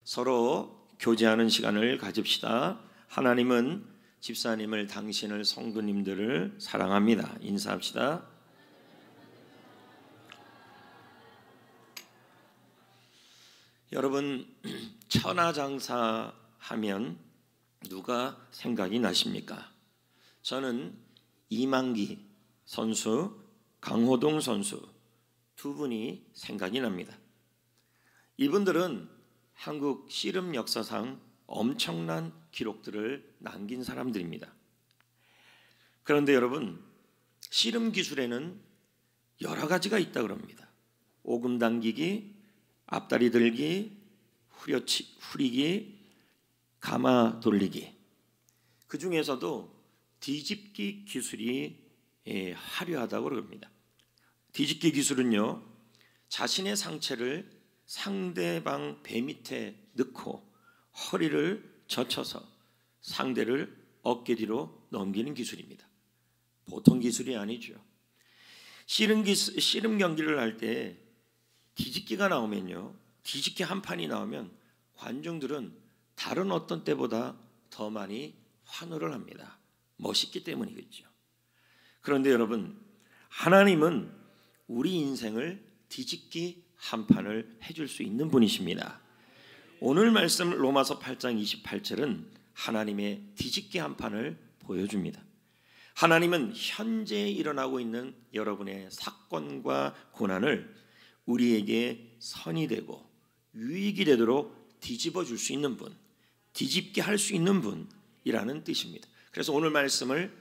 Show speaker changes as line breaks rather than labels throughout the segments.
서로 교제하는 시간을 가집시다. 하나님은 집사님을, 당신을, 성도님들을 사랑합니다. 인사합시다. 여러분, 천하장사 하면 누가 생각이 나십니까? 저는 이만기 선수, 강호동 선수 두 분이 생각이 납니다. 이분들은 한국 씨름 역사상 엄청난 기록들을 남긴 사람들입니다. 그런데 여러분, 씨름 기술에는 여러 가지가 있다고 합니다. 오금 당기기, 앞다리 들기, 후리기, 가마 돌리기. 그 중에서도 뒤집기 기술이 화려하다고 합니다. 뒤집기 기술은요, 자신의 상체를 상대방 배 밑에 넣고 허리를 젖혀서 상대를 어깨 뒤로 넘기는 기술입니다. 보통 기술이 아니죠. 씨름 경기를 할 때 뒤집기가 나오면요, 뒤집기 한 판이 나오면 관중들은 다른 어떤 때보다 더 많이 환호를 합니다. 멋있기 때문이겠죠. 그런데 여러분, 하나님은 우리 인생을 뒤집기 한 판을 해줄 수 있는 분이십니다. 오늘 말씀 로마서 8장 28절은 하나님의 뒤집기 한 판을 보여줍니다. 하나님은 현재 일어나고 있는 여러분의 사건과 고난을 우리에게 선이 되고 유익이 되도록 뒤집어 줄 수 있는 분, 뒤집게 할 수 있는 분이라는 뜻입니다. 그래서 오늘 말씀을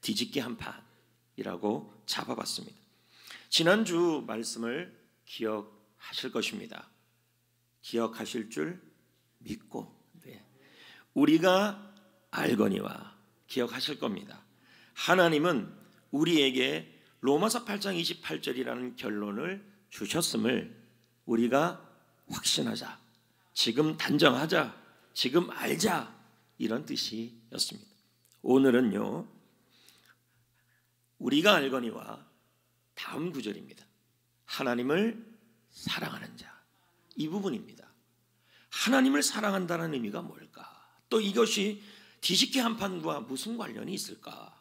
뒤집기 한 판이라고 잡아봤습니다. 지난주 말씀을 기억하실 것입니다. 기억하실 줄 믿고, 우리가 알거니와 기억하실 겁니다. 하나님은 우리에게 로마서 8장 28절이라는 결론을 주셨음을 우리가 확신하자, 지금 단정하자, 지금 알자, 이런 뜻이었습니다. 오늘은요, 우리가 알거니와 다음 구절입니다. 하나님을 사랑하는 자, 이 부분입니다. 하나님을 사랑한다는 의미가 뭘까? 또 이것이 뒤집기 한 판과 무슨 관련이 있을까?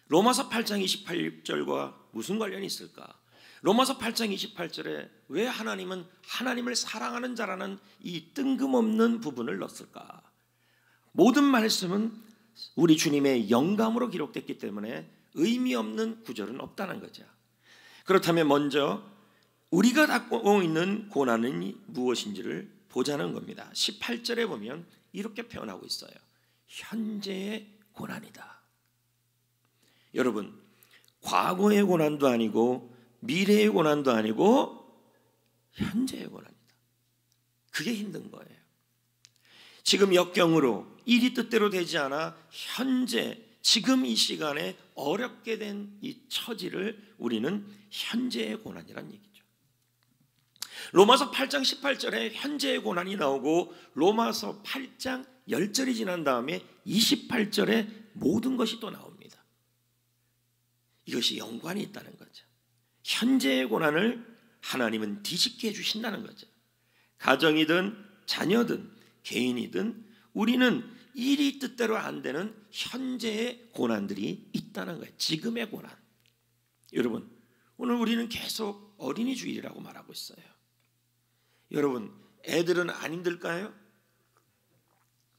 로마서 8장 28절과 무슨 관련이 있을까? 로마서 8장 28절에 왜 하나님은 하나님을 사랑하는 자라는 이 뜬금없는 부분을 넣었을까? 모든 말씀은 우리 주님의 영감으로 기록됐기 때문에 의미 없는 구절은 없다는 거죠. 그렇다면 먼저 우리가 갖고 있는 고난은 무엇인지를 보자는 겁니다. 18절에 보면 이렇게 표현하고 있어요. 현재의 고난이다. 여러분, 과거의 고난도 아니고 미래의 고난도 아니고 현재의 고난이다. 그게 힘든 거예요. 지금 역경으로 일이 뜻대로 되지 않아 현재, 지금 이 시간에 어렵게 된 이 처지를 우리는 현재의 고난이란 얘기죠. 로마서 8장 18절에 현재의 고난이 나오고 로마서 8장 10절이 지난 다음에 28절에 모든 것이 또 나옵니다. 이것이 연관이 있다는 거죠. 현재의 고난을 하나님은 뒤집게 해주신다는 거죠. 가정이든 자녀든 개인이든 우리는 일이 뜻대로 안 되는 현재의 고난들이 있다는 거예요. 지금의 고난. 여러분, 오늘 우리는 계속 어린이 주일이라고 말하고 있어요. 여러분, 애들은 안 힘들까요?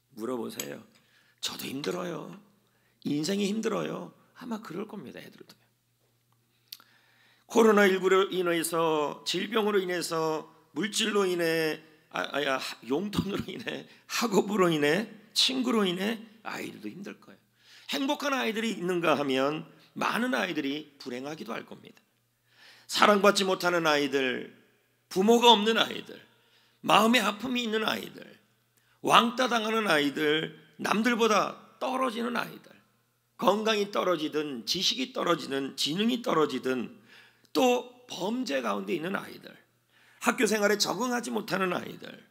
물어보세요. 저도 힘들어요. 인생이 힘들어요. 아마 그럴 겁니다. 애들도. 코로나19로 인해서, 질병으로 인해서, 물질로 인해, 용돈으로 인해, 학업으로 인해, 친구로 인해 아이들도 힘들 거예요. 행복한 아이들이 있는가 하면 많은 아이들이 불행하기도 할 겁니다. 사랑받지 못하는 아이들, 부모가 없는 아이들, 마음의 아픔이 있는 아이들, 왕따 당하는 아이들, 남들보다 떨어지는 아이들, 건강이 떨어지든 지식이 떨어지든 지능이 떨어지든 또 범죄 가운데 있는 아이들, 학교 생활에 적응하지 못하는 아이들,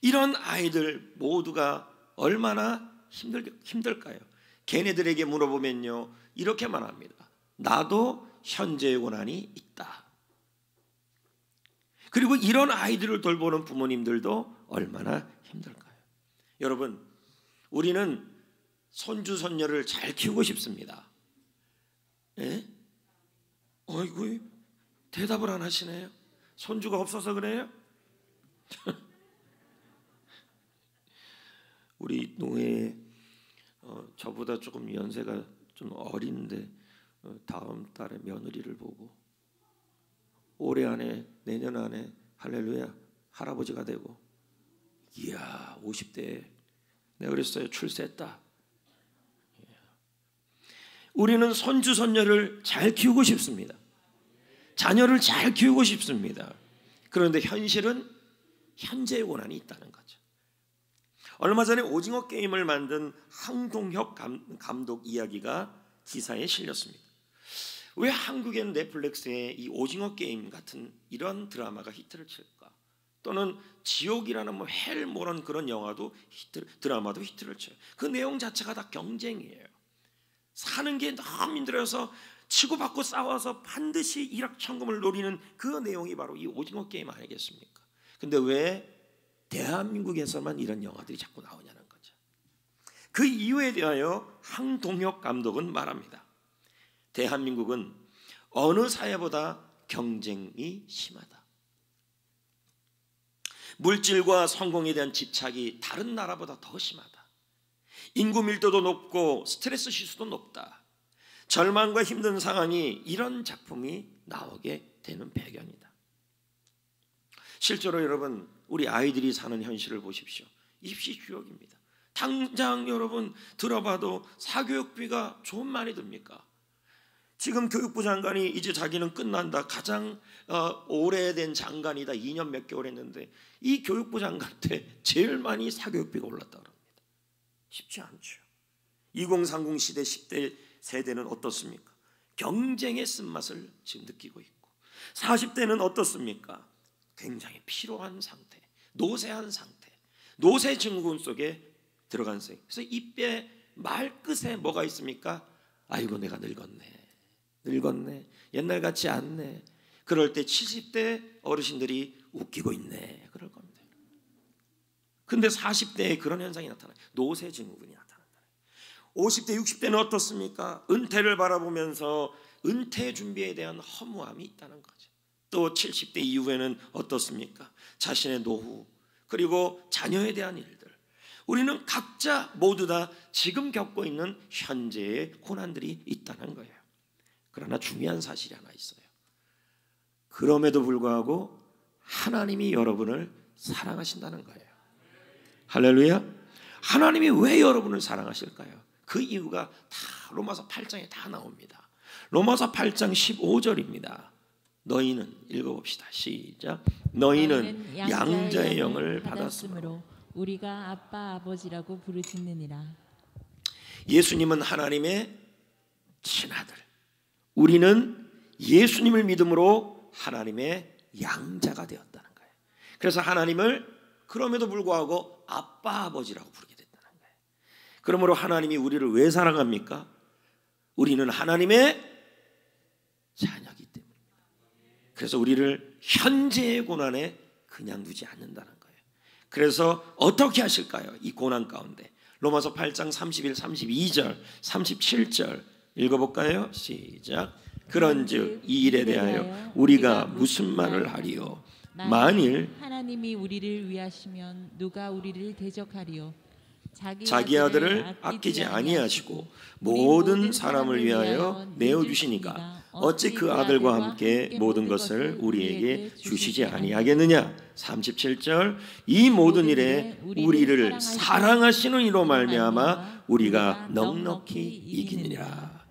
이런 아이들 모두가 얼마나 힘들까요? 걔네들에게 물어보면요, 이렇게 말합니다. 나도 현재의 고난이 있다. 그리고 이런 아이들을 돌보는 부모님들도 얼마나 힘들까요? 여러분, 우리는 손주 손녀를 잘 키우고 싶습니다. 예? 어이구, 대답을 안 하시네요. 손주가 없어서 그래요? 우리 노예 저보다 조금 연세가 좀 어린데 다음 달에 며느리를 보고 올해 안에 내년 안에 할렐루야 할아버지가 되고, 이야 50대에 내가 그랬어요. 출세했다. 우리는 손주 손녀를 잘 키우고 싶습니다. 자녀를 잘 키우고 싶습니다. 그런데 현실은 현재의 고난이 있다는 거죠. 얼마 전에 오징어 게임을 만든 항동혁 감독 이야기가 기사에 실렸습니다. 왜 한국엔 넷플릭스에 이 오징어 게임 같은 이런 드라마가 히트를 칠까? 또는 지옥이라는 뭐 헬 뭐런 그런 영화도 드라마도 히트를 쳐요. 그 내용 자체가 다 경쟁이에요. 사는 게 너무 힘들어서 치고받고 싸워서 반드시 일확천금을 노리는 그 내용이 바로 이 오징어 게임 아니겠습니까? 근데 왜 대한민국에서만 이런 영화들이 자꾸 나오냐는 거죠. 그 이유에 대하여 항동혁 감독은 말합니다. 대한민국은 어느 사회보다 경쟁이 심하다. 물질과 성공에 대한 집착이 다른 나라보다 더 심하다. 인구 밀도도 높고 스트레스 지수도 높다. 절망과 힘든 상황이 이런 작품이 나오게 되는 배경이다. 실제로 여러분, 우리 아이들이 사는 현실을 보십시오. 입시 주역입니다. 당장 여러분 들어봐도 사교육비가 좀 많이 듭니까? 지금 교육부 장관이 이제 자기는 끝난다. 가장 오래된 장관이다. 2년 몇 개월 했는데 이 교육부 장관 때 제일 많이 사교육비가 올랐다고 합니다. 쉽지 않죠. 2030 시대 10대 세대는 어떻습니까? 경쟁의 쓴맛을 지금 느끼고 있고, 40대는 어떻습니까? 굉장히 피로한 상태, 노쇠한 상태, 노쇠 증후군 속에 들어간 상태. 그래서 입에 말끝에 뭐가 있습니까? 아이고 내가 늙었네, 옛날 같지 않네. 그럴 때 70대 어르신들이 웃기고 있네, 그럴 겁니다. 근데 40대에 그런 현상이 나타나요. 노쇠 증후군이 나타난다. 50대 60대는 어떻습니까? 은퇴를 바라보면서 은퇴 준비에 대한 허무함이 있다는 거죠. 또 70대 이후에는 어떻습니까? 자신의 노후, 그리고 자녀에 대한 일들. 우리는 각자 모두 다 지금 겪고 있는 현재의 고난들이 있다는 거예요. 그러나 중요한 사실이 하나 있어요. 그럼에도 불구하고 하나님이 여러분을 사랑하신다는 거예요. 할렐루야. 하나님이 왜 여러분을 사랑하실까요? 그 이유가 다 로마서 8장에 다 나옵니다. 로마서 8장 15절입니다. 너희는 읽어봅시다. 시작. 너희는 양자의 영을 받았으므로
우리가 아빠 아버지라고 부르짖느니라.
예수님은 하나님의 친아들, 우리는 예수님을 믿음으로 하나님의 양자가 되었다는 거예요. 그래서 하나님을 그럼에도 불구하고 아빠 아버지라고 부르게 됐다는 거예요. 그러므로 하나님이 우리를 왜 사랑합니까? 우리는 하나님의 자녀이기 때문입니다. 그래서 우리를 현재의 고난에 그냥 두지 않는다는 거예요. 그래서 어떻게 하실까요? 이 고난 가운데 로마서 8장 31, 32절, 37절 읽어볼까요? 시작. 그런즉 이 일에 대하여 우리가 무슨 말을 하리요? 만일
하나님이 우리를 위하시면 누가 우리를 대적하리요?
자기 아들을 아끼지 아니하시고 모든 사람을 위하여 내어주시니까 어찌 그 아들과 함께 모든 것을 우리에게 주시지 아니하겠느냐. 37절. 이 모든 일에 우리를 사랑하시는 이로 말미암아 우리가 넉넉히 이기느니라.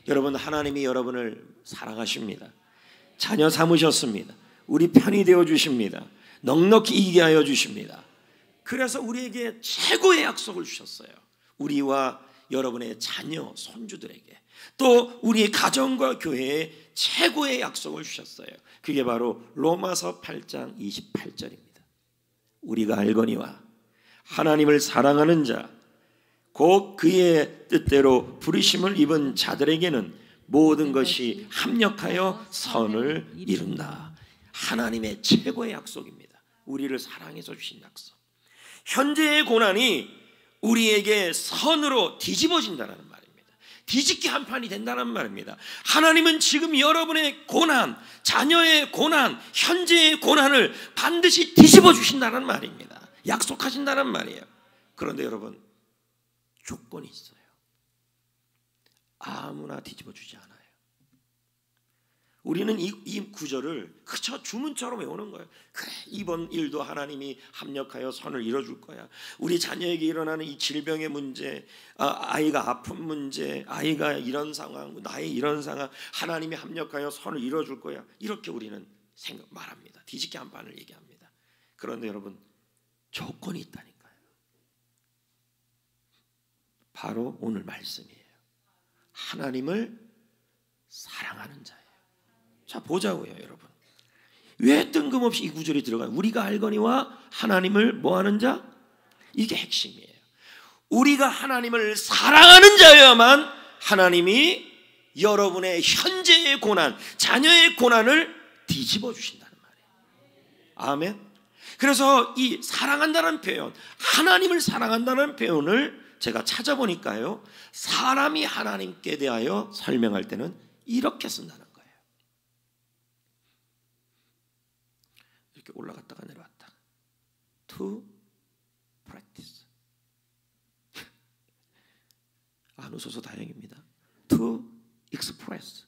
여러분, 하나님이 여러분을 사랑하십니다. 자녀 삼으셨습니다. 우리 편이 되어 주십니다. 넉넉히 이기게 하여 주십니다. 그래서 우리에게 최고의 약속을 주셨어요. 우리와 여러분의 자녀, 손주들에게, 또 우리의 가정과 교회에 최고의 약속을 주셨어요. 그게 바로 로마서 8장 28절입니다. 우리가 알거니와 하나님을 사랑하는 자, 곧 그의 뜻대로 부르심을 입은 자들에게는 모든 것이 합력하여 선을 이룬다. 하나님의 최고의 약속입니다. 우리를 사랑해서 주신 약속. 현재의 고난이 우리에게 선으로 뒤집어진다는 말입니다. 뒤집기 한 판이 된다는 말입니다. 하나님은 지금 여러분의 고난, 자녀의 고난, 현재의 고난을 반드시 뒤집어 주신다는 말입니다. 약속하신다는 말이에요. 그런데 여러분, 조건이 있어요. 아무나 뒤집어 주지 않아요. 우리는 이 구절을 그저 주문처럼 외우는 거예요. 그래, 이번 일도 하나님이 합력하여 선을 이뤄줄 거야. 우리 자녀에게 일어나는 이 질병의 문제, 아이가 아픈 문제, 아이가 이런 상황, 나의 이런 상황, 하나님이 합력하여 선을 이뤄줄 거야. 이렇게 우리는 말합니다. 뒤집기 한 판을 얘기합니다. 그런데 여러분, 조건이 있다니까요. 바로 오늘 말씀이에요. 하나님을 사랑하는 자예요. 자, 보자고요, 여러분. 왜 뜬금없이 이 구절이 들어가요? 우리가 알거니와 하나님을 뭐하는 자? 이게 핵심이에요. 우리가 하나님을 사랑하는 자여야만 하나님이 여러분의 현재의 고난, 자녀의 고난을 뒤집어 주신다는 말이에요. 아멘. 그래서 이 사랑한다는 표현, 하나님을 사랑한다는 표현을 제가 찾아보니까요, 사람이 하나님께 대하여 설명할 때는 이렇게 쓴다는 거예요. 이렇게 올라갔다가 내려왔다가 to practice. 안 웃어서 다행입니다. to express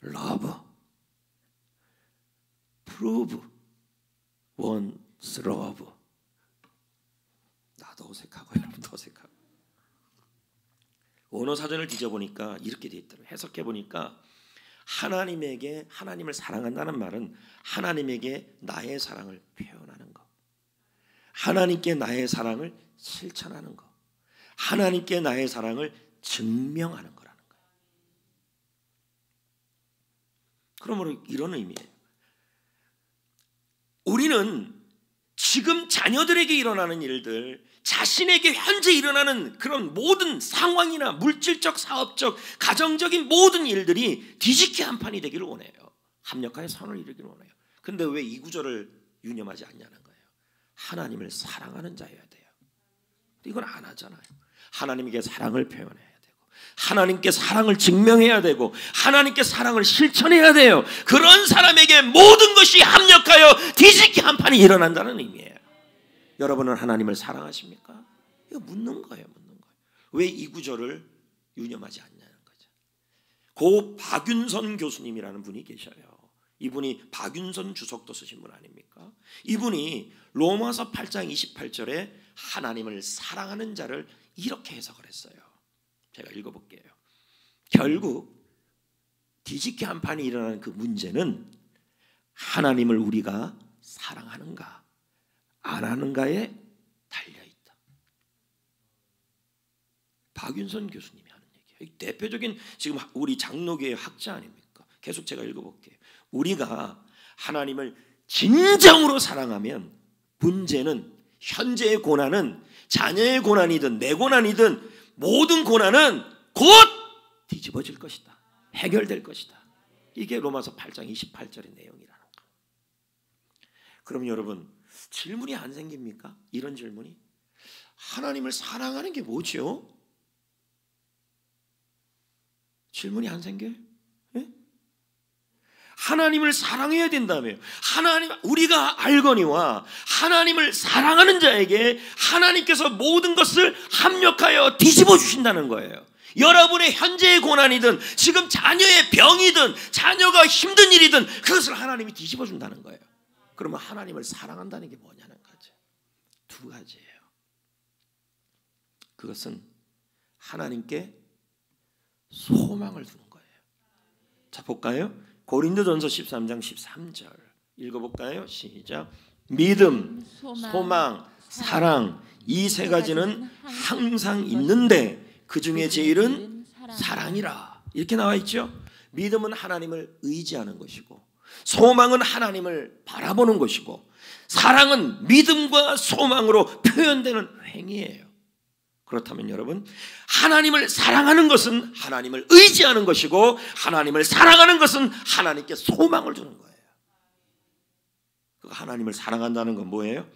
love, prove one's love. 나도 어색하고 여러분도 어색하고. 원어 사전을 뒤져보니까 이렇게 돼 있더라고요. 해석해보니까 하나님을 사랑한다는 말은 하나님에게 나의 사랑을 표현하는 것, 하나님께 나의 사랑을 실천하는 것, 하나님께 나의 사랑을 증명하는 거라는 거예요. 그러므로 이런 의미예요. 우리는 지금 자녀들에게 일어나는 일들, 자신에게 현재 일어나는 그런 모든 상황이나 물질적, 사업적, 가정적인 모든 일들이 뒤집기 한 판이 되기를 원해요. 합력하여 선을 이루기를 원해요. 근데 왜 이 구절을 유념하지 않냐는 거예요. 하나님을 사랑하는 자여야 돼요. 이건 안 하잖아요. 하나님에게 사랑을 표현해야 되고, 하나님께 사랑을 증명해야 되고, 하나님께 사랑을 실천해야 돼요. 그런 사람에게 모든 것이 합력하여 뒤집기 한 판이 일어난다는 의미예요. 여러분은 하나님을 사랑하십니까? 이거 묻는 거예요. 왜 이 구절을 유념하지 않냐는 거죠. 고 박윤선 교수님이라는 분이 계셔요. 이분이 박윤선 주석도 쓰신 분 아닙니까? 이분이 로마서 8장 28절에 하나님을 사랑하는 자를 이렇게 해석을 했어요. 제가 읽어볼게요. 결국 뒤집기 한 판이 일어나는 그 문제는 하나님을 우리가 사랑하는가 안 하는가에 달려있다. 박윤선 교수님이 하는 얘기예요. 대표적인 지금 우리 장로교의 학자 아닙니까? 계속 제가 읽어볼게요. 우리가 하나님을 진정으로 사랑하면 문제는, 현재의 고난은, 자녀의 고난이든 내 고난이든 모든 고난은 곧 뒤집어질 것이다. 해결될 것이다. 이게 로마서 8장 28절의 내용이라는 거. 그럼 여러분, 질문이 안 생깁니까? 이런 질문이. 하나님을 사랑하는 게 뭐죠? 질문이 안 생겨요? 네? 하나님을 사랑해야 된다며요. 우리가 알거니와 하나님을 사랑하는 자에게 하나님께서 모든 것을 합력하여 뒤집어 주신다는 거예요. 여러분의 현재의 고난이든 지금 자녀의 병이든 자녀가 힘든 일이든 그것을 하나님이 뒤집어 준다는 거예요. 그러면 하나님을 사랑한다는 게 뭐냐는 거죠. 두 가지예요. 그것은 하나님께 소망을 두는 거예요. 자, 볼까요? 고린도전서 13장 13절 읽어볼까요? 시작. 믿음, 소망, 사랑, 이 세 가지는 항상 있는데 그 중에 제일은 사랑이라. 이렇게 나와 있죠. 믿음은 하나님을 의지하는 것이고, 소망은 하나님을 바라보는 것이고, 사랑은 믿음과 소망으로 표현되는 행위예요. 그렇다면 여러분, 하나님을 사랑하는 것은 하나님을 의지하는 것이고, 하나님을 사랑하는 것은 하나님께 소망을 두는 거예요. 하나님을 사랑한다는 건 뭐예요?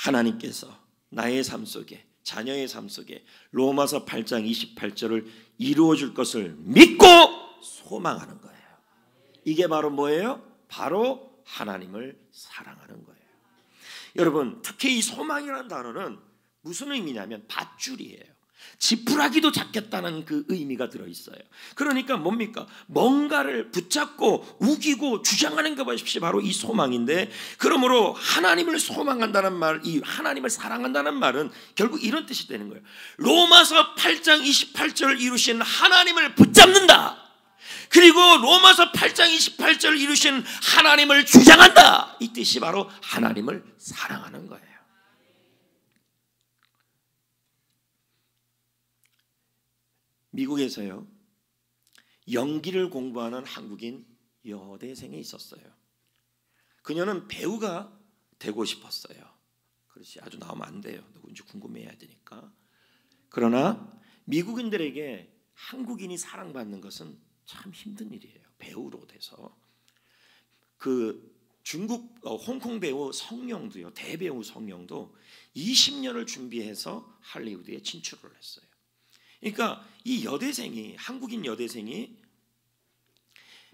하나님께서 나의 삶 속에, 자녀의 삶 속에 로마서 8장 28절을 이루어 줄 것을 믿고 소망하는 거예요. 이게 바로 뭐예요? 바로 하나님을 사랑하는 거예요. 여러분, 특히 이 소망이라는 단어는 무슨 의미냐면 밧줄이에요. 지푸라기도 잡겠다는 그 의미가 들어있어요. 그러니까 뭡니까? 뭔가를 붙잡고 우기고 주장하는 것이 바로 이 소망인데, 그러므로 하나님을 소망한다는 말, 이 하나님을 사랑한다는 말은 결국 이런 뜻이 되는 거예요. 로마서 8장 28절을 이루신 하나님을 붙잡는다. 그리고 로마서 8장 28절을 이루신 하나님을 주장한다. 이 뜻이 바로 하나님을 사랑하는 거예요. 미국에서요, 연기를 공부하는 한국인 여대생이 있었어요. 그녀는 배우가 되고 싶었어요. 그렇지, 아주 나오면 안 돼요. 누군지 궁금해야 되니까. 그러나 미국인들에게 한국인이 사랑받는 것은 참 힘든 일이에요. 배우로 돼서. 그 중국 홍콩 배우 성룡도요, 대배우 성룡도 20년을 준비해서 할리우드에 진출을 했어요. 그러니까 이 여대생이, 한국인 여대생이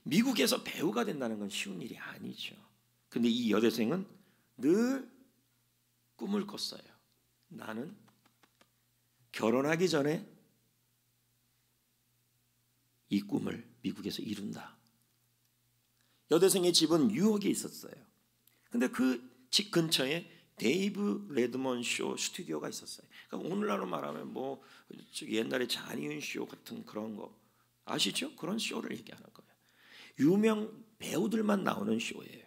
미국에서 배우가 된다는 건 쉬운 일이 아니죠. 근데 이 여대생은 늘 꿈을 꿨어요. 나는 결혼하기 전에 이 꿈을 미국에서 이룬다. 여대생의 집은 뉴욕에 있었어요. 근데 그 집 근처에 데이브 레드먼 쇼 스튜디오가 있었어요. 그러니까 오늘날로 말하면 뭐 옛날에 잔이윤 쇼 같은 그런 거 아시죠? 그런 쇼를 얘기하는 거예요. 유명 배우들만 나오는 쇼예요.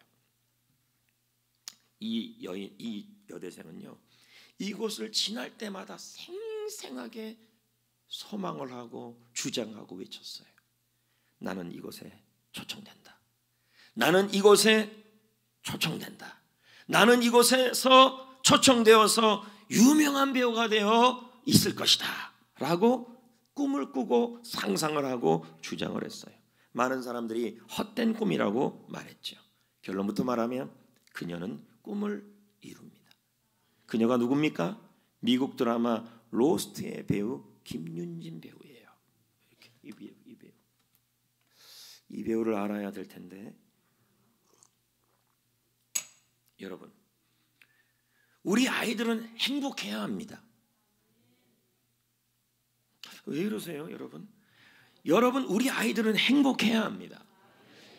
이 여대생은요, 이곳을 지날 때마다 생생하게 소망을 하고 주장하고 외쳤어요. 나는 이곳에 초청된다. 나는 이곳에 초청된다. 나는 이곳에서 초청되어서 유명한 배우가 되어 있을 것이다 라고 꿈을 꾸고 상상을 하고 주장을 했어요. 많은 사람들이 헛된 꿈이라고 말했죠. 결론부터 말하면 그녀는 꿈을 이룹니다. 그녀가 누굽니까? 미국 드라마 로스트의 배우 김윤진 배우예요. 이렇게 이 배우를 알아야 될 텐데, 여러분, 우리 아이들은 행복해야 합니다. 왜 이러세요, 여러분? 여러분, 우리 아이들은 행복해야 합니다.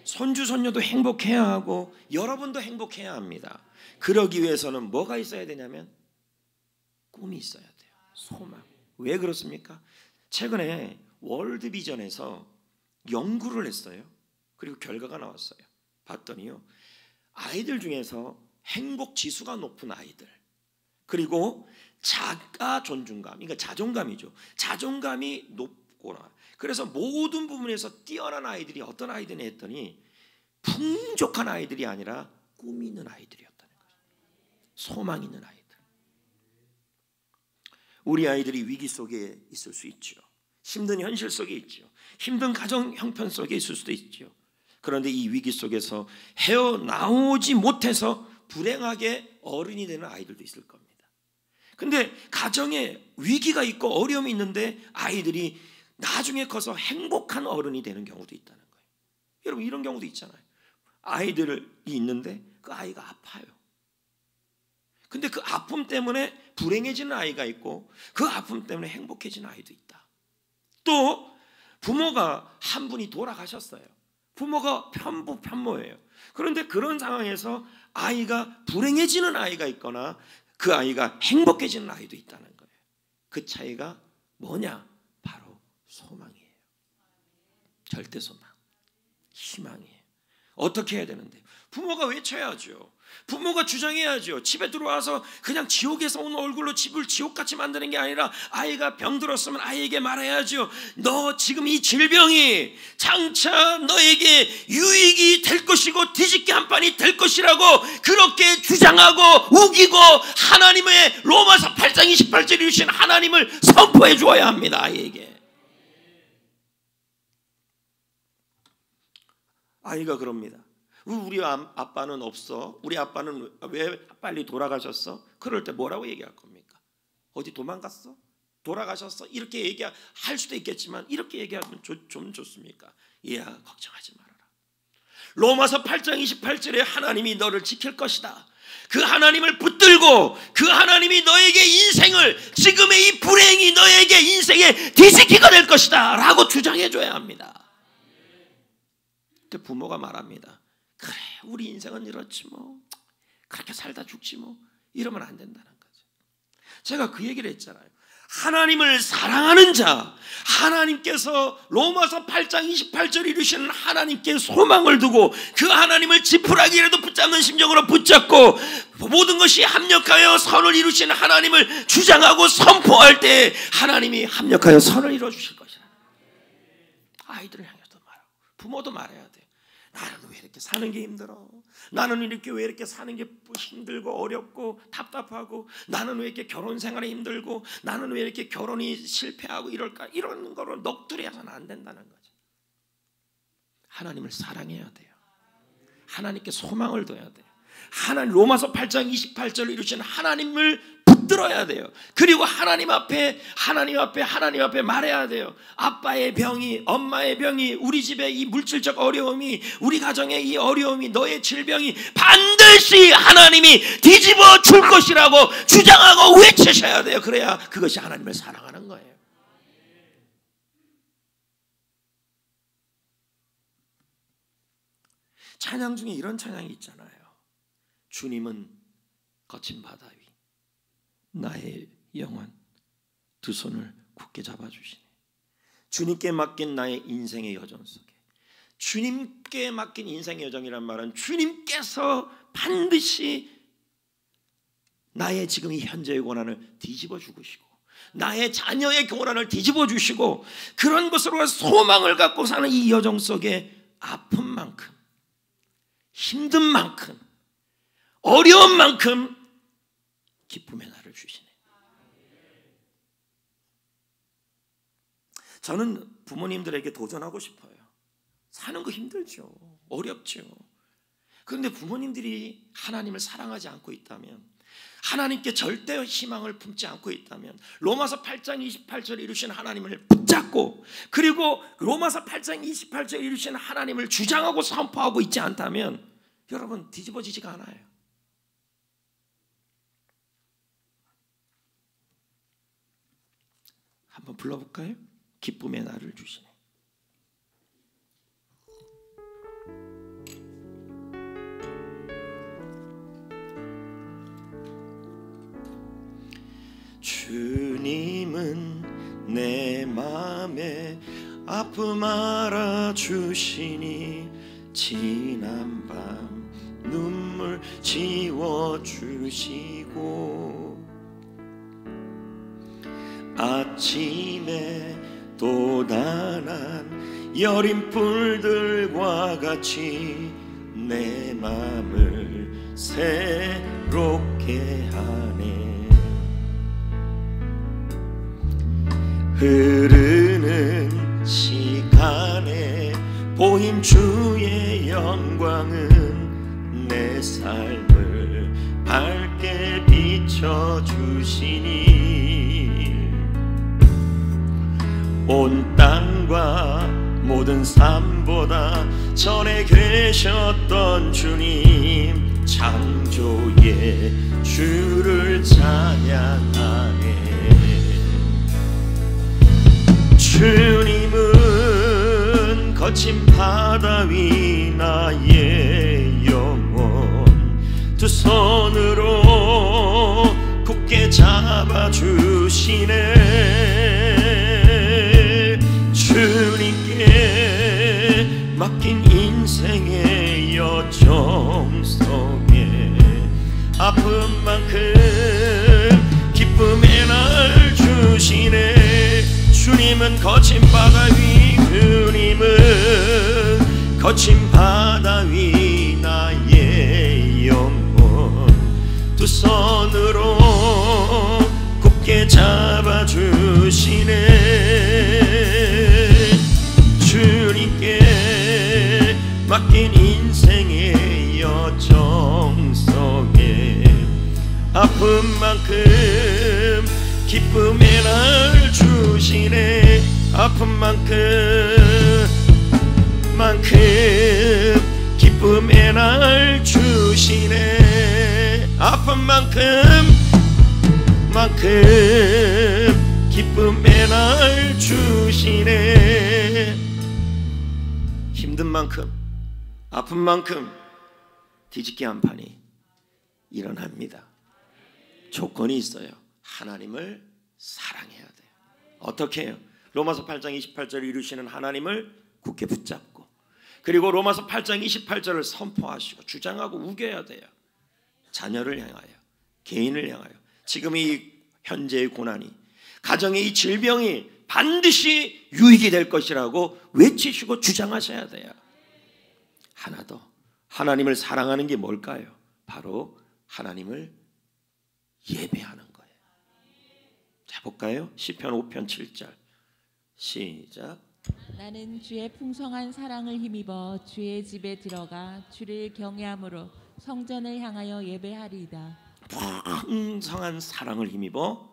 손주 손녀도 행복해야 하고 여러분도 행복해야 합니다. 그러기 위해서는 뭐가 있어야 되냐면 꿈이 있어야 돼요. 소망. 왜 그렇습니까? 최근에 월드비전에서 연구를 했어요. 그리고 결과가 나왔어요. 봤더니요, 아이들 중에서 행복 지수가 높은 아이들, 그리고 자가 존중감, 그러니까 자존감이죠. 자존감이 높거나, 그래서 모든 부분에서 뛰어난 아이들이 어떤 아이들이 했더니 풍족한 아이들이 아니라 꿈이 있는 아이들이었다는 거예요. 소망 있는 아이들. 우리 아이들이 위기 속에 있을 수 있죠. 힘든 현실 속에 있죠. 힘든 가정 형편 속에 있을 수도 있죠. 그런데 이 위기 속에서 헤어나오지 못해서 불행하게 어른이 되는 아이들도 있을 겁니다. 근데 가정에 위기가 있고 어려움이 있는데 아이들이 나중에 커서 행복한 어른이 되는 경우도 있다는 거예요. 여러분, 이런 경우도 있잖아요. 아이들이 있는데 그 아이가 아파요. 근데 그 아픔 때문에 불행해지는 아이가 있고 그 아픔 때문에 행복해지는 아이도 있다. 또 부모가 한 분이 돌아가셨어요. 부모가 편모예요. 그런데 그런 상황에서 아이가 불행해지는 아이가 있거나 그 아이가 행복해지는 아이도 있다는 거예요. 그 차이가 뭐냐? 바로 소망이에요. 절대 소망, 희망이에요. 어떻게 해야 되는데? 부모가 외쳐야죠. 부모가 주장해야죠. 집에 들어와서 그냥 지옥에서 온 얼굴로 집을 지옥같이 만드는 게 아니라 아이가 병들었으면 아이에게 말해야죠. 너 지금 이 질병이 장차 너에게 유익이 될 것이고 뒤집기 한 판이 될 것이라고 그렇게 주장하고 우기고 하나님의 로마서 8장 28절에 주신 하나님을 선포해 주어야 합니다. 아이에게. 아이가 그럽니다. 우리 아빠는 없어? 우리 아빠는 왜 빨리 돌아가셨어? 그럴 때 뭐라고 얘기할 겁니까? 어디 도망갔어? 돌아가셨어? 이렇게 얘기할 수도 있겠지만 이렇게 얘기하면 좀 좋습니까? 이야, 걱정하지 말아라. 로마서 8장 28절에 하나님이 너를 지킬 것이다. 그 하나님을 붙들고 그 하나님이 너에게 인생을, 지금의 이 불행이 너에게 인생의 뒤집기가 될 것이다 라고 주장해줘야 합니다. 그때 부모가 말합니다. 그래, 우리 인생은 이렇지 뭐, 그렇게 살다 죽지 뭐, 이러면 안 된다는 거죠. 제가 그 얘기를 했잖아요. 하나님을 사랑하는 자, 하나님께서 로마서 8장 28절 이루시는 하나님께 소망을 두고 그 하나님을 지푸라기라도 붙잡는 심정으로 붙잡고 모든 것이 합력하여 선을 이루시는 하나님을 주장하고 선포할 때 하나님이 합력하여 선을 이루어 주실 것이라. 아이들을 향해서도 말하고 부모도 말해야 돼. 나는 왜 이렇게 사는 게 힘들어? 나는 왜 이렇게 사는 게 힘들고 어렵고 답답하고, 나는 왜 이렇게 결혼 생활이 힘들고, 나는 왜 이렇게 결혼이 실패하고 이럴까? 이런 거를 넋두리해서는 안 된다는 거죠. 하나님을 사랑해야 돼요. 하나님께 소망을 둬야 돼요. 하나님, 로마서 8장 28절을 이루신 하나님을 붙들어야 돼요. 그리고 하나님 앞에 말해야 돼요. 아빠의 병이, 엄마의 병이, 우리 집의 이 물질적 어려움이, 우리 가정의 이 어려움이, 너의 질병이 반드시 하나님이 뒤집어 줄 것이라고 주장하고 외치셔야 돼요. 그래야 그것이 하나님을 사랑하는 거예요. 찬양 중에 이런 찬양이 있잖아요. 주님은 거친 바다 위 나의 영혼 두 손을 굳게 잡아주시네. 주님께 맡긴 나의 인생의 여정 속에, 주님께 맡긴 인생의 여정이란 말은 주님께서 반드시 나의 지금 이 현재의 고난을 뒤집어 주시고 나의 자녀의 고난을 뒤집어 주시고, 그런 것으로 소망을 갖고 사는 이 여정 속에 아픈 만큼, 힘든 만큼, 어려운 만큼 기쁨의 날을 주시네. 저는 부모님들에게 도전하고 싶어요. 사는 거 힘들죠. 어렵죠. 그런데 부모님들이 하나님을 사랑하지 않고 있다면, 하나님께 절대 희망을 품지 않고 있다면, 로마서 8장 28절 이루신 하나님을 붙잡고, 그리고 로마서 8장 28절 이루신 하나님을 주장하고 선포하고 있지 않다면 여러분 뒤집어지지가 않아요. 한번 불러볼까요? 기쁨의 날을 주시네. 주님은 내 맘에 아픔 알아주시니 지난 밤 눈물 지워주시고 아침에 또 단한 여린 뿔들과 같이 내 맘을 새롭게 하네. 흐르는 시간에 보인 주의 영광은 내 삶을 밝게 비춰주시니 온 땅과 모든 삶보다 전에 계셨던 주님, 창조의 주를 찬양하네. 주님은 거친 바다 위 나의 영혼 두 손으로 굳게 잡아주시네. 주님께 맡긴 인생의 여정 속에 아픈 만큼 기쁨의 날 주시네. 주님은 거친 바다 위, 주님은 거친 바다 위 나의 영혼 두 손으로 굳게 잡아주시네. 주님께 맡긴 인생의 아픈 만큼 기쁨의 날 주시네. 아픈 만큼 기쁨의 날 주시네. 아픈 만큼 기쁨의 날 주시네. 힘든 만큼 아픈 만큼 뒤집기 한 판이 일어납니다. 조건이 있어요. 하나님을 사랑해야 돼요. 어떻게 해요? 로마서 8장 28절을 이루시는 하나님을 굳게 붙잡고, 그리고 로마서 8장 28절을 선포하시고 주장하고 우겨야 돼요. 자녀를 향하여, 개인을 향하여, 지금 이 현재의 고난이, 가정의 이 질병이 반드시 유익이 될 것이라고 외치시고 주장하셔야 돼요. 하나 더, 하나님을 사랑하는 게 뭘까요? 바로 하나님을 예배하는 거예요. 자, 볼까요? 시편 5편 7절 시작.
나는 주의 풍성한 사랑을 힘입어 주의 집에 들어가 주를 경외함으로 성전을 향하여 예배하리이다.
풍성한 사랑을 힘입어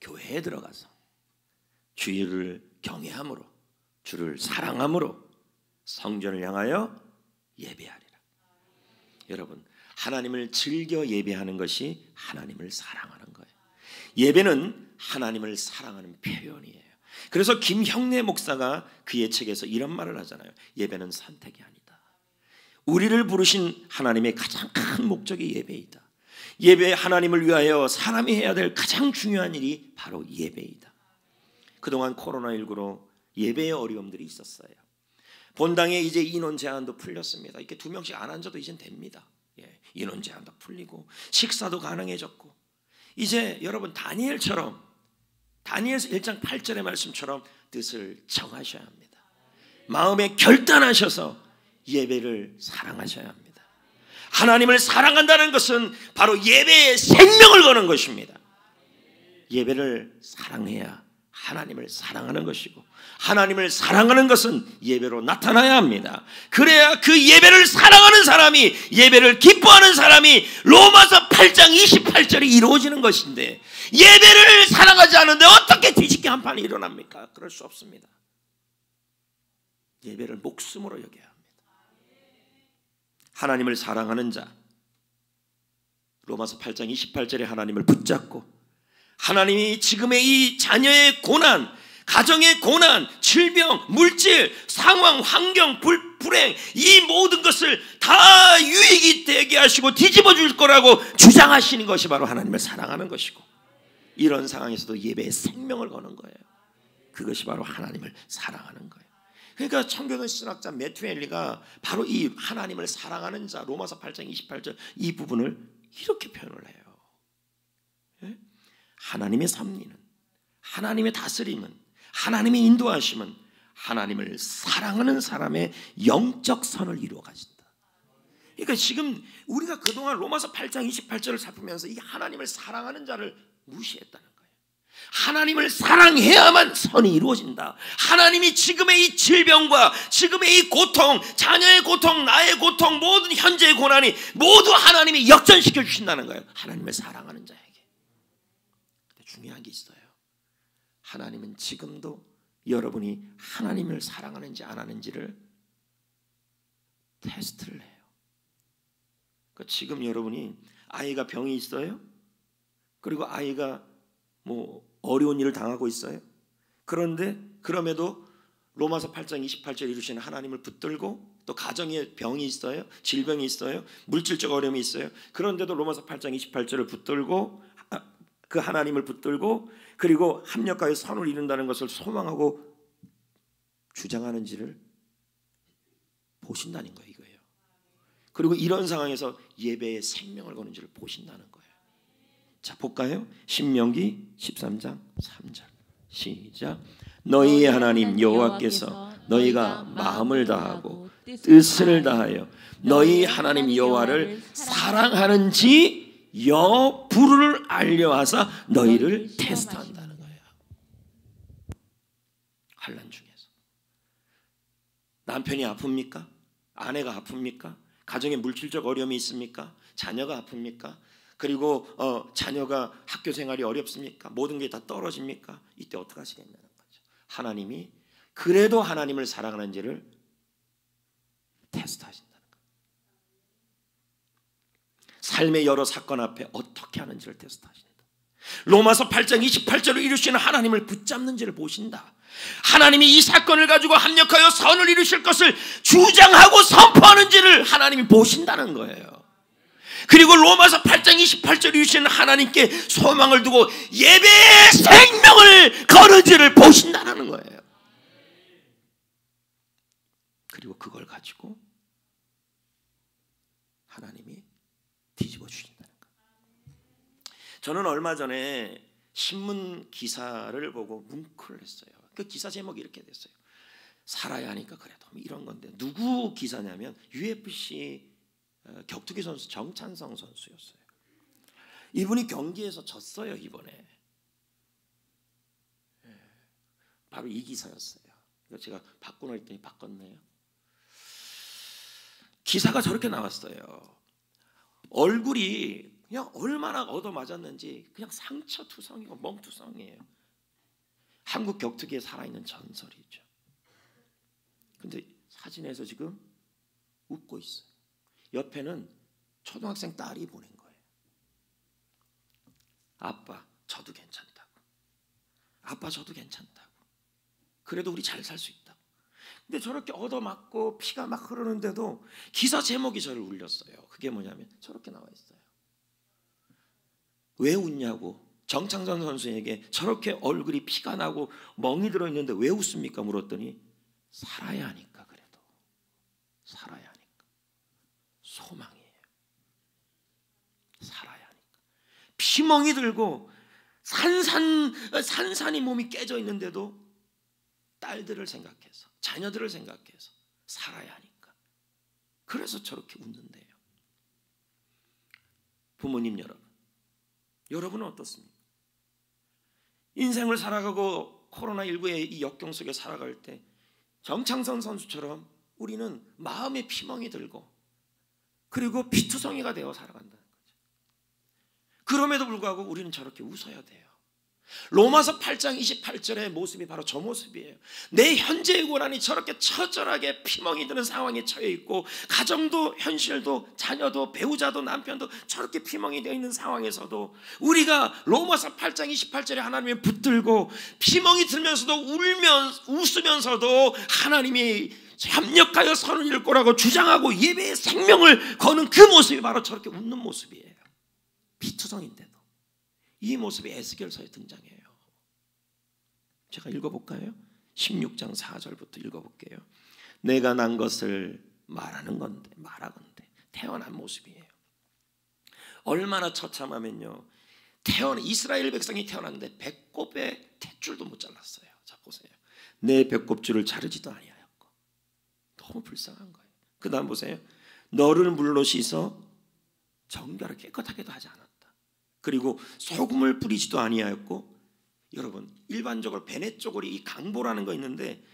교회에 들어가서 주를 경외함으로, 주를 사랑함으로 성전을 향하여 예배하리라. 여러분, 하나님을 즐겨 예배하는 것이 하나님을 사랑하는 거예요. 예배는 하나님을 사랑하는 표현이에요. 그래서 김형래 목사가 그의 책에서 이런 말을 하잖아요. 예배는 선택이 아니다. 우리를 부르신 하나님의 가장 큰 목적이 예배이다. 예배, 하나님을 위하여 사람이 해야 될 가장 중요한 일이 바로 예배이다. 그동안 코로나19로 예배의 어려움들이 있었어요. 본당에 이제 인원 제한도 풀렸습니다. 이렇게 2명씩 안 앉아도 이젠 됩니다. 인원 제한도 풀리고 식사도 가능해졌고, 이제 여러분 다니엘처럼, 다니엘서 1장 8절의 말씀처럼 뜻을 정하셔야 합니다. 마음에 결단하셔서 예배를 사랑하셔야 합니다. 하나님을 사랑한다는 것은 바로 예배에 생명을 거는 것입니다. 예배를 사랑해야 하나님을 사랑하는 것이고, 하나님을 사랑하는 것은 예배로 나타나야 합니다. 그래야 그 예배를 사랑하는 사람이, 예배를 기뻐하는 사람이 로마서 8장 28절이 이루어지는 것인데, 예배를 사랑하지 않는데 어떻게 뒤집기 한 판이 일어납니까? 그럴 수 없습니다. 예배를 목숨으로 여겨야 합니다. 하나님을 사랑하는 자, 로마서 8장 28절에 하나님을 붙잡고, 하나님이 지금의 이 자녀의 고난, 가정의 고난, 질병, 물질, 상황, 환경, 불행, 이 모든 것을 다 유익이 되게 하시고 뒤집어 줄 거라고 주장하시는 것이 바로 하나님을 사랑하는 것이고, 이런 상황에서도 예배에 생명을 거는 거예요. 그것이 바로 하나님을 사랑하는 거예요. 그러니까 청교도 신학자 매튜 헨리가 바로 이 하나님을 사랑하는 자, 로마서 8장 28절 이 부분을 이렇게 표현을 해요. 하나님의 섭리는, 하나님의 다스림은, 하나님의 인도하심은 하나님을 사랑하는 사람의 영적 선을 이루어 가신다. 그러니까 지금 우리가 그동안 로마서 8장 28절을 살피면서 이 하나님을 사랑하는 자를 무시했다는 거예요. 하나님을 사랑해야만 선이 이루어진다. 하나님이 지금의 이 질병과 지금의 이 고통, 자녀의 고통, 나의 고통, 모든 현재의 고난이 모두 하나님이 역전시켜 주신다는 거예요. 하나님을 사랑하는 자에게. 근데 중요한 게 있어요. 하나님은 지금도 여러분이 하나님을 사랑하는지 안 하는지를 테스트를 해요. 그러니까 지금 여러분이 아이가 병이 있어요. 그리고 아이가 뭐 어려운 일을 당하고 있어요. 그런데 그럼에도 로마서 8장 28절 이루시는 하나님을 붙들고, 또 가정에 병이 있어요. 질병이 있어요. 물질적 어려움이 있어요. 그런데도 로마서 8장 28절을 붙들고, 그 하나님을 붙들고, 그리고 합력하여 선을 이룬다는 것을 소망하고 주장하는지를 보신다는 거예요. 이거예요. 그리고 이런 상황에서 예배에 생명을 거는지를 보신다는 거예요. 자, 볼까요? 신명기 13장 3절 시작. 너희의 하나님 여호와께서 너희가 마음을 다하고 뜻을 다하여 너희 하나님 여호와를 사랑하는지 여부를 알려하사 너희를 테스트한다는 거예요. 환난 중에서 남편이 아픕니까? 아내가 아픕니까? 가정에 물질적 어려움이 있습니까? 자녀가 아픕니까? 그리고 자녀가 학교 생활이 어렵습니까? 모든 게 다 떨어집니까? 이때 어떻게 하시겠냐는 거죠. 하나님이 그래도 하나님을 사랑하는지를 테스트하신다는 거예요. 삶의 여러 사건 앞에 어떻게 하는지를 테스트하신다. 로마서 8장 28절을 이루시는 하나님을 붙잡는지를 보신다. 하나님이 이 사건을 가지고 합력하여 선을 이루실 것을 주장하고 선포하는지를 하나님이 보신다는 거예요. 그리고 로마서 8장 28절 이루시는 하나님께 소망을 두고 예배의 생명을 거는지를 보신다는 거예요. 그리고 그걸 가지고 하나님이 뒤집어 주신다는 거예요. 저는 얼마 전에 신문 기사를 보고 뭉클을 했어요. 그 기사 제목이 이렇게 됐어요. 살아야 하니까 그래도 이런 건데, 누구 기사냐면 UFC 격투기 선수 정찬성 선수였어요. 이분이 경기에서 졌어요 이번에. 바로 이 기사였어요. 이거 제가 바꾸라 했더니 바꿨네요. 기사가 저렇게 나왔어요. 얼굴이 그냥 얼마나 얻어맞았는지 그냥 상처투성이고 멍투성이에요. 한국 격투기에 살아있는 전설이죠. 근데 사진에서 지금 웃고 있어요. 옆에는 초등학생 딸이 보낸 거예요. 아빠, 저도 괜찮다고. 아빠, 저도 괜찮다고. 그래도 우리 잘 살 수 있다고. 근데 저렇게 얻어맞고 피가 막 흐르는데도 기사 제목이 저를 울렸어요. 그게 뭐냐면 저렇게 나와 있어요. 왜 웃냐고. 정창선 선수에게 저렇게 얼굴이 피가 나고 멍이 들어있는데 왜 웃습니까? 물었더니 살아야 하니까. 그래도 살아야 하니까. 소망이에요. 살아야 하니까. 피멍이 들고 산산이 몸이 깨져 있는데도 딸들을 생각해서, 자녀들을 생각해서 살아야 하니까. 그래서 저렇게 웃는데요. 부모님 여러분은 어떻습니까? 인생을 살아가고 코로나19의 이 역경 속에 살아갈 때 정창선 선수처럼 우리는 마음에 피멍이 들고 그리고 피투성이가 되어 살아간다는 거죠. 그럼에도 불구하고 우리는 저렇게 웃어야 돼요. 로마서 8장 28절의 모습이 바로 저 모습이에요. 내 현재의 고난이 저렇게 처절하게 피멍이 드는 상황에 처해 있고, 가정도 현실도 자녀도 배우자도 남편도 저렇게 피멍이 되어 있는 상황에서도 우리가 로마서 8장 28절에 하나님을 붙들고 피멍이 들면서도 웃으면서도 하나님이 협력하여 선을 이룰 거라고 주장하고 예배의 생명을 거는 그 모습이 바로 저렇게 웃는 모습이에요. 피투성인데도 이 모습이 에스겔서에 등장해요. 제가 읽어볼까요? 16장 4절부터 읽어볼게요. 내가 난 것을 말하건대 태어난 모습이에요. 얼마나 처참하면요, 이스라엘 백성이 태어났는데 배꼽에 탯줄도 못 잘랐어요. 자 보세요. 내 배꼽줄을 자르지도 아니하였고. 너무 불쌍한 거예요. 그 다음 보세요. 너를 물로 씻어 정결하게 깨끗하게도 하지 않았다. 그리고 소금을 뿌리지도 아니하였고. 여러분, 일반적으로 베네 쪼고리 이 강보라는 거 있는데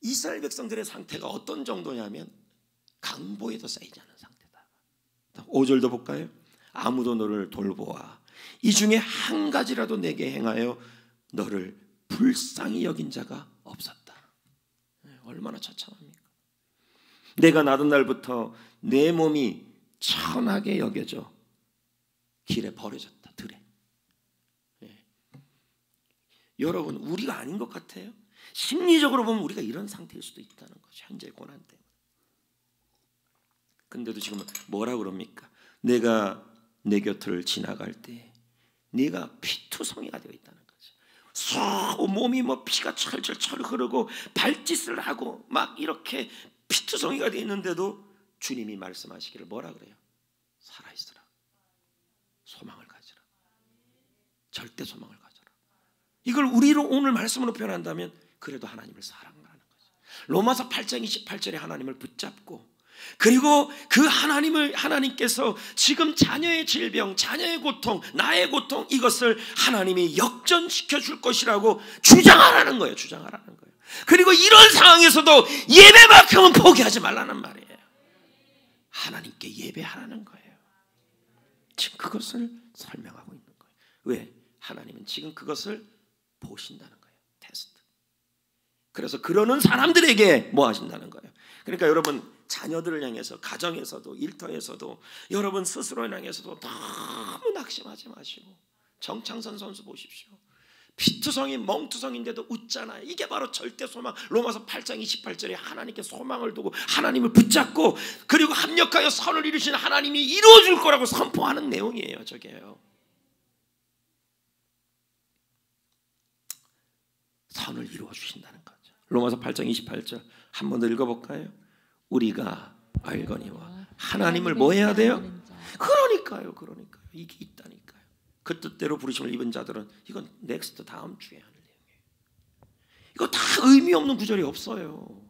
이스라엘 백성들의 상태가 어떤 정도냐면 강보에도 쌓이지 않은 상태다. 5절도 볼까요? 아무도 너를 돌보아 이 중에 한 가지라도 내게 행하여 너를 불쌍히 여긴 자가 없었다. 얼마나 처참합니까? 내가 낳은 날부터 내 몸이 천하게 여겨져 길에 버려졌다. 들에. 여러분, 우리가 아닌 것 같아요? 심리적으로 보면 우리가 이런 상태일 수도 있다는 거죠. 현재 고난 때문에. 근데도 지금 뭐라 그럽니까? 내가 내 곁을 지나갈 때 네가 피투성이가 되어 있다는 거죠. 몸이 피가 철철철 흐르고 발짓을 하고 막 이렇게 피투성이가 되어 있는데도 주님이 말씀하시기를 뭐라 그래요? 살아있으라. 소망을 가지라. 절대 소망을 가져라. 이걸 우리로 오늘 말씀으로 표현한다면 그래도 하나님을 사랑하는 거죠. 로마서 8장 28절에 하나님을 붙잡고, 그리고 그 하나님께서 지금 자녀의 질병, 자녀의 고통, 나의 고통, 이것을 하나님이 역전시켜 줄 것이라고 주장하라는 거예요. 주장하라는 거예요. 그리고 이런 상황에서도 예배만큼은 포기하지 말라는 말이에요. 하나님께 예배하라는 거예요. 지금 그것을 설명하고 있는 거예요. 왜? 하나님은 지금 그것을 보신다는 거예요. 테스트. 그래서 그러는 사람들에게 뭐 하신다는 거예요. 그러니까 여러분 자녀들을 향해서 가정에서도 일터에서도 여러분 스스로를 향해서도 너무 낙심하지 마시고 정창선 선수 보십시오. 피투성이 멍투성인데도 웃잖아요. 이게 바로 절대 소망. 로마서 8장 28절에 하나님께 소망을 두고 하나님을 붙잡고 그리고 합력하여 선을 이루시는 하나님이 이루어줄 거라고 선포하는 내용이에요. 저게요. 선을 이루어 주신다는 거죠. 로마서 8장 28절 한 번 더 읽어볼까요? 우리가 알거니와 하나님을 뭐 해야 돼요? 그러니까요. 이게 있다니까요. 그 뜻대로 부르심을 입은 자들은 이건 넥스트 다음 주에 하는 내용이에요. 이거 다 의미 없는 구절이 없어요.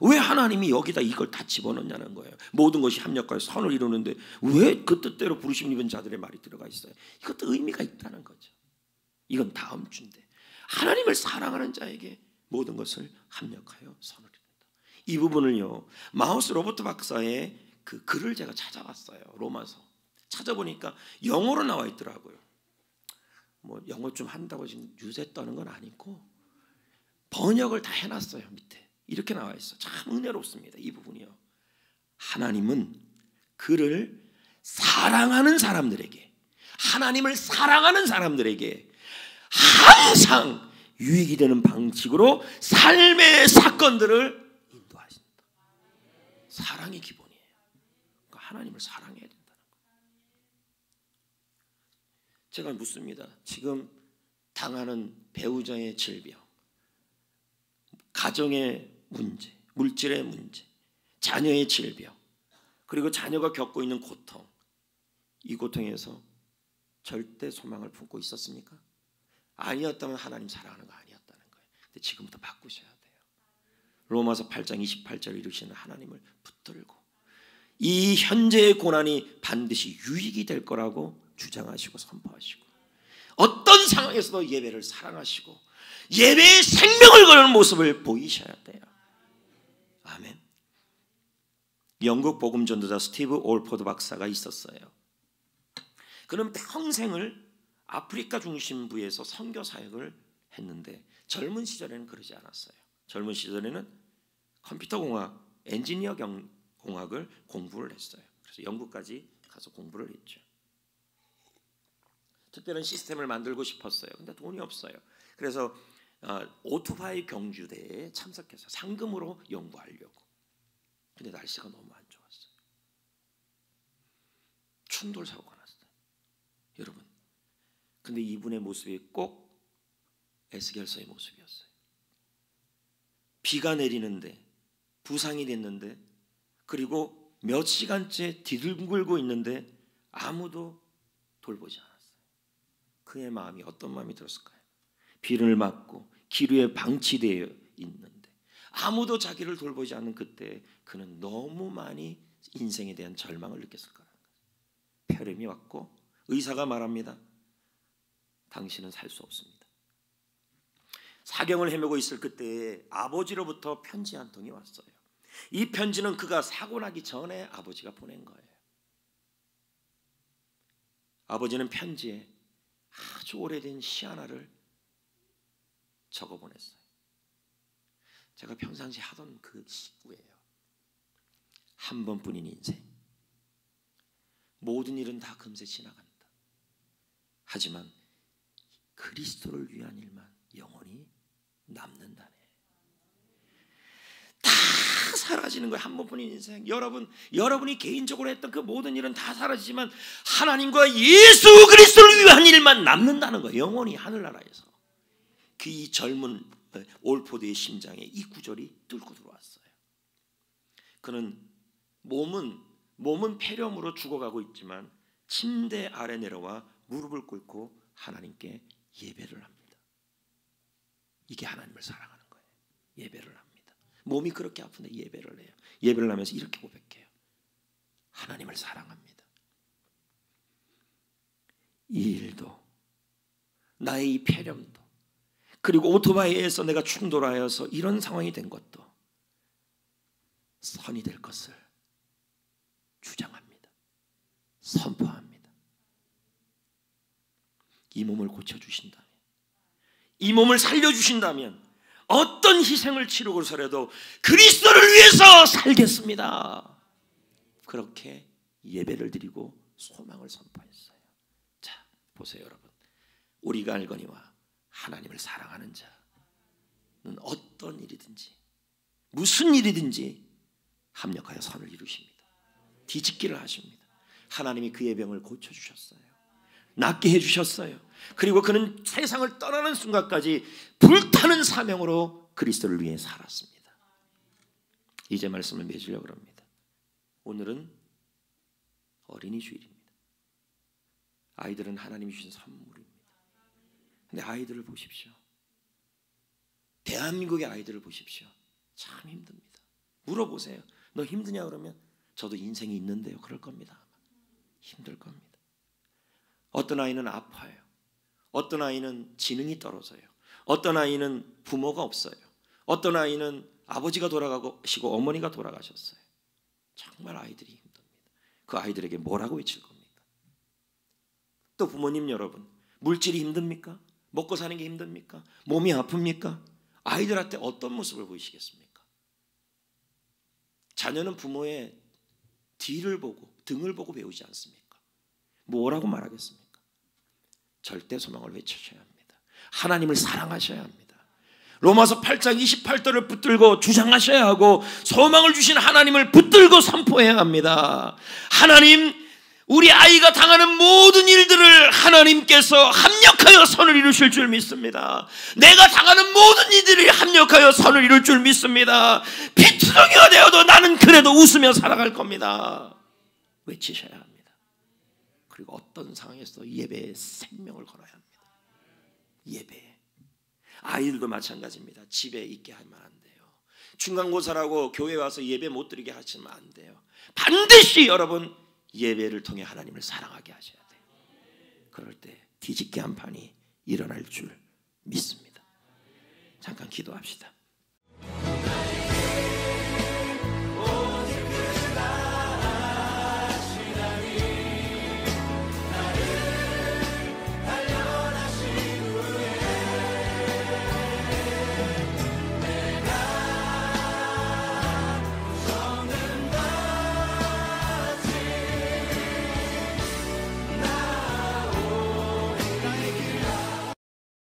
왜 하나님이 여기다 이걸 다 집어넣냐는 거예요. 모든 것이 합력하여 선을 이루는데 왜 그 뜻대로 부르심을 입은 자들의 말이 들어가 있어요? 이것도 의미가 있다는 거죠. 이건 다음 주인데 하나님을 사랑하는 자에게 모든 것을 합력하여 선을 이룬다. 이 부분을요 마우스 로버트 박사의 그 글을 제가 찾아봤어요. 로마서 찾아보니까 영어로 나와 있더라고요. 뭐 영어 좀 한다고 지금 유세 떠는 건 아니고 번역을 다 해놨어요. 밑에 이렇게 나와 있어. 참 은혜롭습니다. 이 부분이요. 하나님은 그를 사랑하는 사람들에게, 하나님을 사랑하는 사람들에게 항상 유익이 되는 방식으로 삶의 사건들을 인도하신다. 사랑이 기본이에요. 그러니까 하나님을 사랑해야 된다는 거예요. 제가 묻습니다. 지금 당하는 배우자의 질병, 가정의 문제, 물질의 문제, 자녀의 질병, 그리고 자녀가 겪고 있는 고통, 이 고통에서 절대 소망을 품고 있었습니까? 아니었다면 하나님 사랑하는 거 아니었다는 거예요. 근데 지금부터 바꾸셔야 돼요. 로마서 8장 28절을 이루시는 하나님을 붙들고 이 현재의 고난이 반드시 유익이 될 거라고 주장하시고 선포하시고 어떤 상황에서도 예배를 사랑하시고 예배에 생명을 거는 모습을 보이셔야 돼요. 아멘. 영국 복음 전도자 스티브 올포드 박사가 있었어요. 그는 평생을 아프리카 중심부에서 선교 사역을 했는데 젊은 시절에는 그러지 않았어요. 젊은 시절에는 컴퓨터 공학, 엔지니어 공학을 공부를 했어요. 그래서 영국까지 가서 공부를 했죠. 특별한 시스템을 만들고 싶었어요. 근데 돈이 없어요. 그래서 오토바이 경주대회에 참석해서 상금으로 연구하려고. 근데 날씨가 너무 안 좋았어요. 충돌 사고가 났어요. 여러분, 근데 이분의 모습이 꼭 에스겔서의 모습이었어요. 비가 내리는데 부상이 됐는데 그리고 몇 시간째 뒤둥글고 있는데 아무도 돌보지 않았어요. 그의 마음이 어떤 마음이 들었을까요? 비를 맞고 길 위에 방치되어 있는데 아무도 자기를 돌보지 않는 그때 그는 너무 많이 인생에 대한 절망을 느꼈을 거라는 거예요. 폐렴이 왔고 의사가 말합니다. 당신은 살 수 없습니다. 사경을 헤매고 있을 그때에 아버지로부터 편지 한 통이 왔어요. 이 편지는 그가 사고 나기 전에 아버지가 보낸 거예요. 아버지는 편지에 아주 오래된 시 하나를 적어 보냈어요. 제가 평상시 하던 그 시구예요. 한 번뿐인 인생. 모든 일은 다 금세 지나간다. 하지만 그리스도를 위한 일만 영원히 남는다네. 다 사라지는 거예요. 한 번뿐인 인생. 여러분이 개인적으로 했던 그 모든 일은 다 사라지지만 하나님과 예수 그리스도를 위한 일만 남는다는 거예요. 영원히 하늘나라에서. 그 이 젊은 올포드의 심장에 이 구절이 뚫고 들어왔어요. 그는 몸은 폐렴으로 죽어가고 있지만 침대 아래 내려와 무릎을 꿇고 하나님께 예배를 합니다. 이게 하나님을 사랑하는 거예요. 예배를 합니다. 몸이 그렇게 아픈데 예배를 해요. 예배를 하면서 이렇게 고백해요. 하나님을 사랑합니다. 이 일도 나의 이 폐렴도 그리고 오토바이에서 내가 충돌하여서 이런 상황이 된 것도 선이 될 것을 주장합니다. 선포합니다. 이 몸을 고쳐주신다면, 이 몸을 살려주신다면 어떤 희생을 치르고서라도 그리스도를 위해서 살겠습니다. 그렇게 예배를 드리고 소망을 선포했어요. 자, 보세요 여러분. 우리가 알거니와 하나님을 사랑하는 자는 어떤 일이든지 무슨 일이든지 합력하여 선을 이루십니다. 뒤집기를 하십니다. 하나님이 그의 병을 고쳐주셨어요. 낫게 해주셨어요. 그리고 그는 세상을 떠나는 순간까지 불타는 사명으로 그리스도를 위해 살았습니다. 이제 말씀을 맺으려고 합니다. 오늘은 어린이 주일입니다. 아이들은 하나님이 주신 선물입니다. 근데 아이들을 보십시오. 대한민국의 아이들을 보십시오. 참 힘듭니다. 물어보세요. 너 힘드냐 그러면 저도 인생이 있는데요. 그럴 겁니다. 힘들 겁니다. 어떤 아이는 아파요. 어떤 아이는 지능이 떨어져요. 어떤 아이는 부모가 없어요. 어떤 아이는 아버지가 돌아가시고 어머니가 돌아가셨어요. 정말 아이들이 힘듭니다. 그 아이들에게 뭐라고 외칠 겁니까? 또 부모님 여러분, 물질이 힘듭니까? 먹고 사는 게 힘듭니까? 몸이 아픕니까? 아이들한테 어떤 모습을 보이시겠습니까? 자녀는 부모의 뒤를 보고 등을 보고 배우지 않습니까? 뭐라고 말하겠습니까? 절대 소망을 외치셔야 합니다. 하나님을 사랑하셔야 합니다. 로마서 8장 28절을 붙들고 주장하셔야 하고 소망을 주신 하나님을 붙들고 선포해야 합니다. 하나님, 우리 아이가 당하는 모든 일들을 하나님께서 합력하여 선을 이루실 줄 믿습니다. 내가 당하는 모든 일들이 합력하여 선을 이룰 줄 믿습니다. 피투성이가 되어도 나는 그래도 웃으며 살아갈 겁니다. 외치셔야 합니다. 그리고 어떤 상황에서도 예배에 생명을 걸어야 합니다. 예배. 아이들도 마찬가지입니다. 집에 있게 하면 안 돼요. 중간고사라고 교회 와서 예배 못 드리게 하시면 안 돼요. 반드시 여러분 예배를 통해 하나님을 사랑하게 하셔야 돼요. 그럴 때 뒤집기 한 판이 일어날 줄 믿습니다. 잠깐 기도합시다.